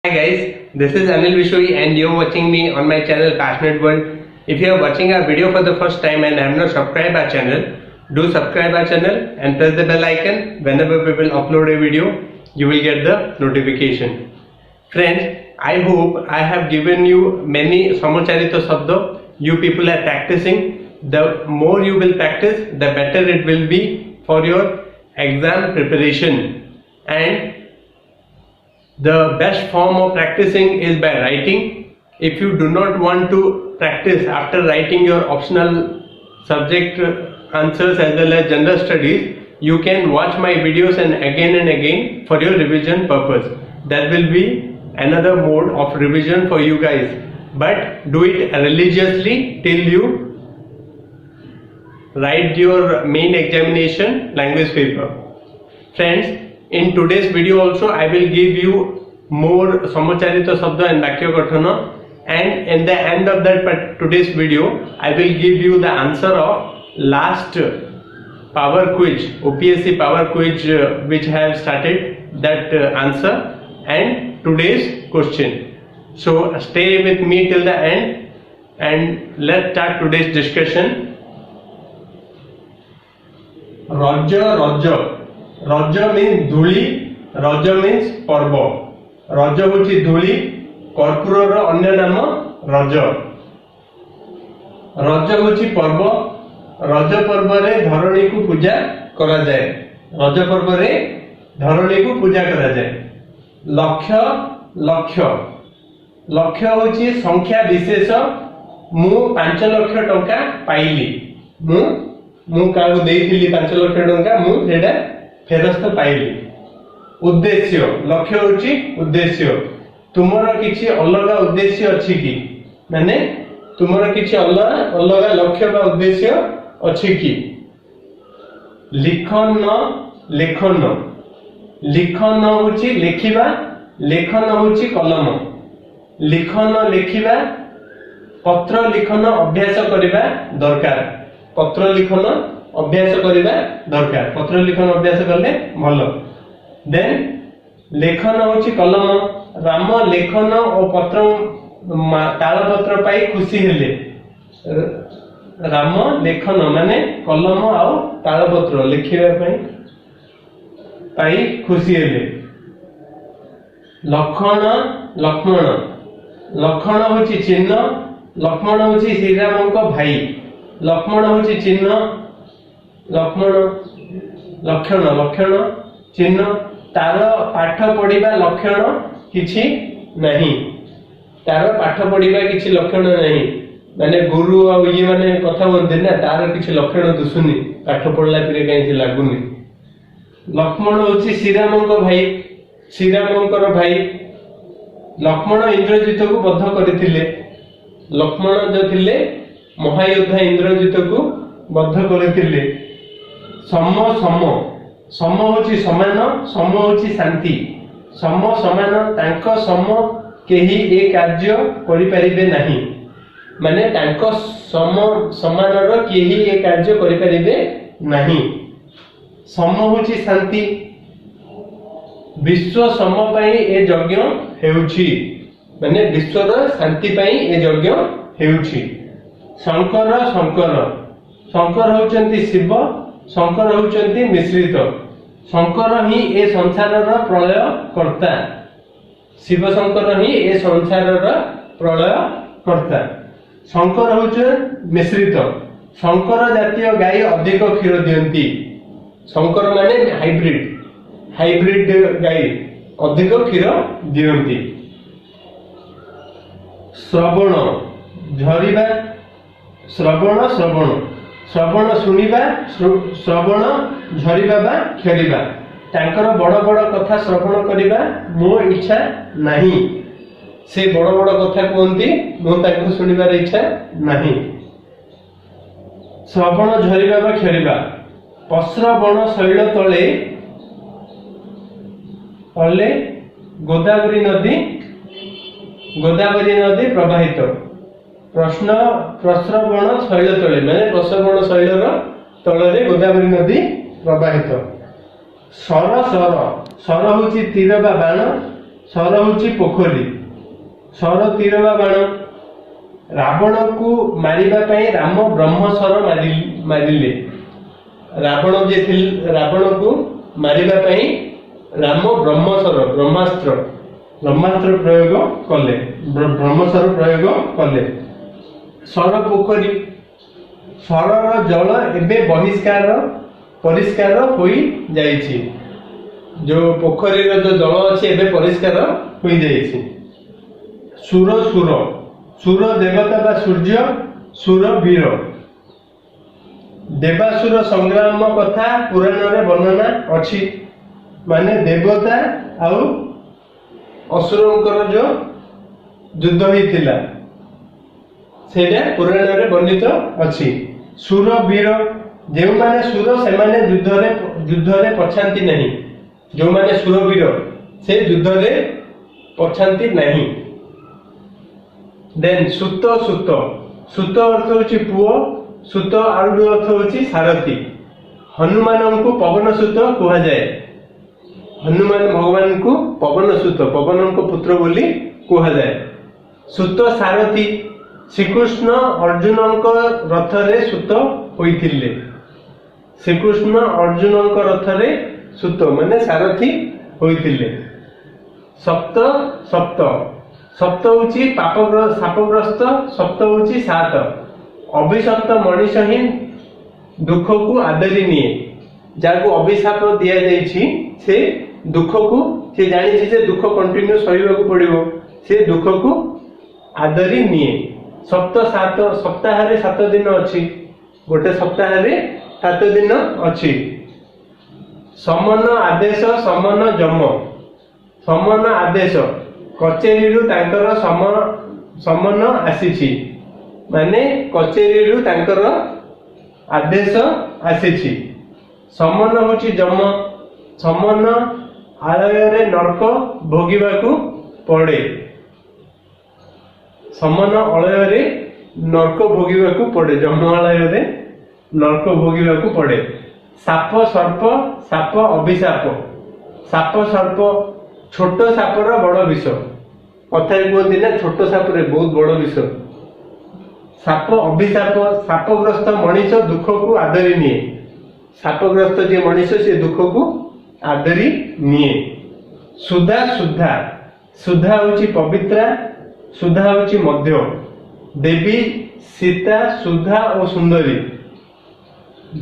Hi guys, this is BISHOYI and you're watching me on my channel Passionate World. If you are watching our video for the first time and have not subscribed our channel, do subscribe our channel and press the bell icon. Whenever we will upload a video, you will get the notification. Friends, I hope I have given you many Samocharita Sabda. You people are practicing. The more you will practice, the better it will be for your exam preparation. And the best form of practicing is by writing. If you do not want to practice after writing your optional subject answers as well as general studies, you can watch my videos and again for your revision purpose. That will be another mode of revision for you guys. But do it religiously till you write your main examination language paper. Friends, in today's video also I will give you more Samocharita Sabda and Vakya Gathana, and in the end of that today's video I will give you the answer of last power quiz, OPSC power quiz which have started that answer and today's question. So stay with me till the end and let's start today's discussion. Raja Raja means Dhuli, Raja means Parva. Raja hochi Dhuli, Karpura ro anya nama Raja. Raja hochi Parva, Raja Parva re dharani ku puja kara jaye. Raja Parva re dharani ku puja kara jaye. Lakhya hochi sankhya bishesha. Mu 5 lakh टंका पाइली. मु कागु देइथिली 5 लाख टंका मु सेडा फेरस्त पाइली. उद्देश्य लक्ष्य होची उद्देश्य. तुमरा किछि अलग उद्देश्य अछि कि, माने तुमरा किछि अलग लक्ष्य बा उद्देश्य अछि कि. लेखन होची लेखिबा, लेखन होची कलम. लिखन लेखिबा, पत्र लिखन अभ्यास करिबा दरकार. पत्र लिखन अभ्यास करिबा दरकार. पत्र लिखन अभ्यास करले भलो. देन लेखन होची कलम. राम लेखन और पत्र ताल पत्र पाई खुशी हेले. राम लेखन माने कलम और ताल पत्र लिखिबा पाई खुशी हेले. लक्ष्मण होची चिन्ह. लक्ष्मण होची श्री राम को भाई. लक्ष्मण होची चिन्ह. लक्षण चिन्ह. तार पाठ पढ़िबा लक्षण किछि नहीं. तार पाठ पढ़िबा किछि लक्षण नहीं. माने गुरु आ ये माने कथा बोलते ना, तार किछि लक्षण दुसुनी. पाठ पढ़ला पिरे काई लागुनी. लक्ष्मण होची श्रीराम को भाई. श्रीराम को भाई. लक्ष्मण इंद्रजित को बद्ध करथिले. लक्ष्मण जो थिले महायोद्धा इंद्रजित को बद्ध करथिले. सम होची समान. सम होची शांति. सम समान तांको सम केही ए कार्य करि परिबे नाही. माने तांको सम समानर केही ए कार्य करि परिबे नाही. सम होची शांति. विश्व सम पई ए यज्ञ हेउची. माने विश्वर शांति पई ए यज्ञ हेउची. शंकर होचंती शिव. शंकर होचंती मिश्रित. शंकर ही ए संसारर प्रलय कर्ता. शिव शंकर ही ए संसारर प्रलय कर्ता. शंकर होचन मिश्रित. शंकर जातीय गाय अधिक क्षीर दियंती. शंकर माने हाइब्रिड गाय अधिक क्षीर दियंती. श्रवण झरिबा. श्रवण शुणिबा. श्रवण झरिबा बा खेलिबा. तांकर बड़ कथा श्रवण करिबा मो इच्छा नहीं. से बड़ कथा कहंती मो तांको सुनिबार इच्छा नहीं. श्रवण झरिबा बा खेलिबा. पश्रवण शैल तले गोदावरी नदी प्रवाहित. प्रस्रवण शैल तले माने प्रस्रवण शैलर तଳରେ गोदावरी नदी प्रवाहित. सर होची तीर बा बाण. सर होची पोखरी सर तीर बा बाण रावण को मारिबा पई राम ब्रह्मसर मारिले रावण जे थिल रावण को मारिबा पई राम ब्रह्मसर ब्रह्मास्त्र प्रयोग कले ब्रह्मसर प्रयोग कले सर पोखरी सरर जल एबे परिष्कार होई जाइछि जो पोखरी रो जो जल अछि एबे परिष्कार होई जाइछि सुर सुर सुर देवता बा सूर्य सुर वीर देवासुर संग्राम कथा पुराण रे वर्णना अछि माने देवता आउ असुरंकर जो युद्ध होइतिला सेटा पुराण रे वर्णित अछि सुर वीर जे माने सुर से माने युद्ध रे पछांती नहीं जो माने सुर वीर से युद्ध रे पछांती नहीं देन सुत सुत सुत अर्थ होची पुओ सुत आरु अर्थ होची सारथी हनुमान को पवन सुत कहा जाए हनुमान भगवान को पवन सुत पवन को पुत्र बोली कहा जाए सुत सारथी श्रीकृष्ण अर्जुन रथ रे सुत होइथिले श्रीकृष्ण अर्जुन रथ रे सुत माने सारथी होइथिले सप्त सप्त सप्त होची शापग्रस्त सप्त होची सात अभिशप्त मनीष ही दुख को आदरी निये जाको अभिशाप दिया जाइछि से दुख को से जानि जे दुख कंटिन्यू सहिबा को पड़िबो से दुख को आदरी निये सप्त सात सप्ताह रे 7 दिन अछि गोटे सप्ताह रे 7 दिन अछि समन आदेश समन जम समन आदेश कचेरी रु तांकर समन आसीछि माने कचेरी रु तांकर आदेश आसीछि समन होची जम समन आलय रे नरक भोगिबाकू पड़े समन आलय रे नरक भोगिबाकू पड़े जमालय रे नरक भोगिबाकू पड़े साप सर्प साप अभिशाप साप सर्प छोट सापर बड़ विष कथा कहते ना छोट साप रे बहुत बड़ विष साप अभिशाप सापग्रस्त मनीष दुख को आदरी निये सापग्रस्त जे मनीष से दुख को आदरी निये सुधा सुधा सुधा होची पवित्रा सुधा होची मध्य देवी सीता सुधा और सुंदरी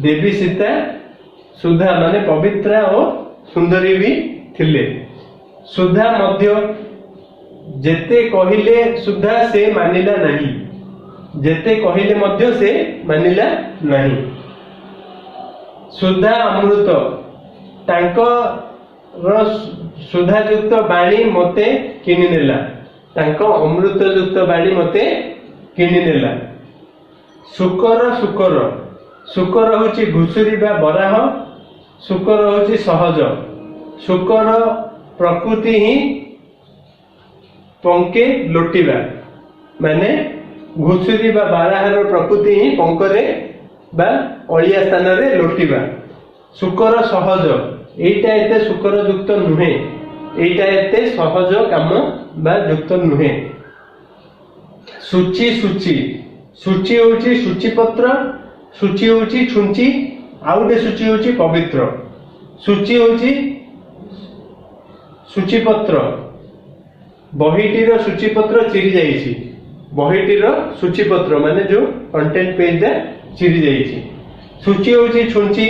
देवी सीता सुधा माने पवित्रा और सुंदरी भी थिले सुधा मध्य जेते कहिले सुधा से मानिला नहीं जेते कहिले मध्य से मानिला नहीं सुधा अमृत तांको सुधा युक्त बाणी मते किनि नेला तांको अमृत युक्त बाणी मते किनि नेला शुकर शुकर शुकर होची घुसुरी बा बराह शुकर होची सहज शुकर प्रकृति ही पंके लोटिबा माने घुसुरी बा बाराहर प्रकृति ही पंकरे बा अलिया स्थान रे लोटिबा शुकर सहज एटा एते शुकर युक्त नुहे एटा एते सहज काम बा युक्त नुहे सूची सूची सूची होची सूचीपत्र सूची होची छुंची आउटे सूची होची पवित्र सूची होची सूचीपत्र बहीटीर सूचीपत्र चिरी जाइछि बहीटीर सूचीपत्र माने जो कंटेंट पेज दा चिरी जाइछि सूची होची छुंची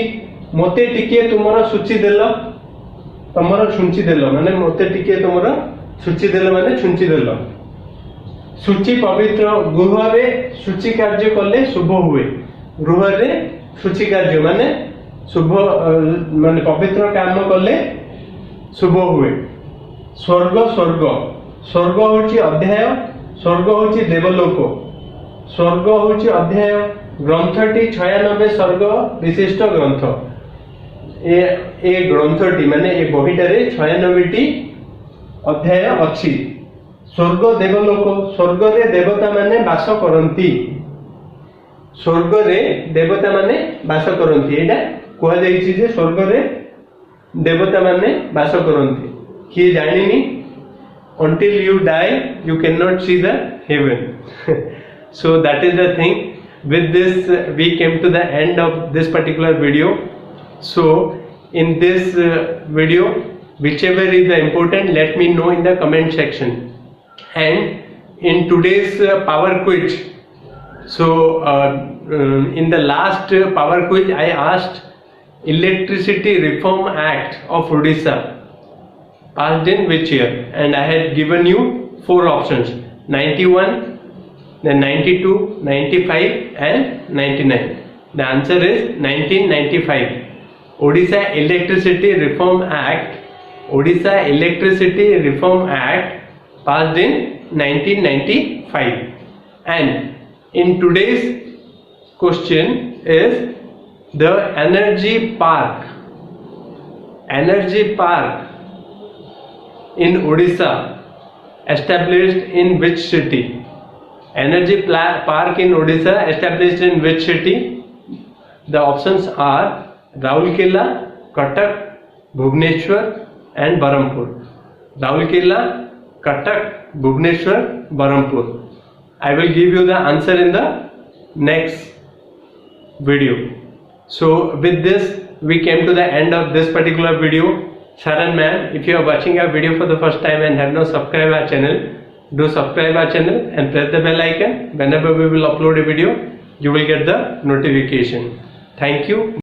मोते टिके तुमरो सूची देलो तमरो छुंची देलो माने मोते टिके तुमरो सूची देलो माने छुंची देलो सूची पवित्र गृह रे सूची कार्य कले शुभ हुए गृह रे सूची कार्य माने शुभ माने पवित्र काम कले शुभ हुए स्वर्ग स्वर्ग स्वर्ग होची अध्याय स्वर्ग होची देवलोक स्वर्ग होची अध्याय ग्रंथटी 96 स्वर्ग विशिष्ट ग्रंथ ए ग्रंथटी माने ए बहीटारे 96 टी अध्याय अछि स्वर्ग देवलोक स्वर्ग रे देवता माने वास करंती स्वर्ग रे देवता माने वास करंती एटा कह जाईछि जे स्वर्ग रे देवता माने वास करंती किए जानिनी until you die you cannot see the heaven. So that is the thing. With this we came to the end of this particular video. So in this video, whichever is the important, let me know in the comment section. And in today's power quiz, so in the last power quiz I asked Electricity Reform Act of Odisha passed in which year, and I had given you 4 options: 91, then 92, 95 and 99. The answer is 1995. Odisha Electricity Reform Act, Odisha Electricity Reform Act passed in 1995. And in today's question is the energy park in Odisha established in which city? Energy park in Odisha established in which city? The options are Raulkela, Cuttack, Bhubaneswar and Berhampur. Raulkela, Cuttack, Bhubaneswar, Berhampur. I will give you the answer in the next video. So with this we came to the end of this particular video. Sharan ma'am, if you are watching our video for the first time and have not subscribed our channel, do subscribe our channel and press the bell icon. Whenever we will upload a video, you will get the notification. Thank you.